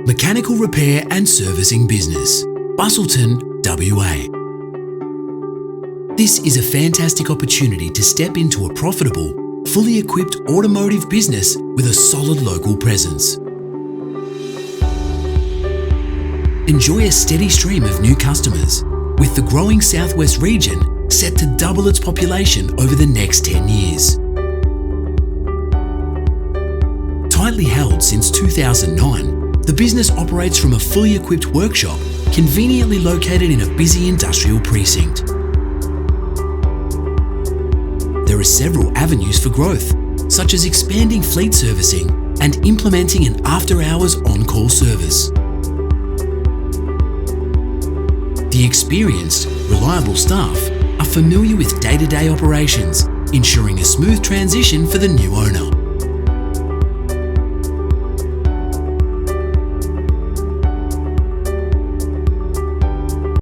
Mechanical repair and servicing business, Busselton, WA. This is a fantastic opportunity to step into a profitable, fully equipped automotive business with a solid local presence. Enjoy a steady stream of new customers, with the growing southwest region set to double its population over the next 10 years. Tightly held since 2009, the business operates from a fully equipped workshop conveniently located in a busy industrial precinct. There are several avenues for growth, such as expanding fleet servicing and implementing an after-hours on-call service. The experienced, reliable staff are familiar with day-to-day operations, ensuring a smooth transition for the new owner.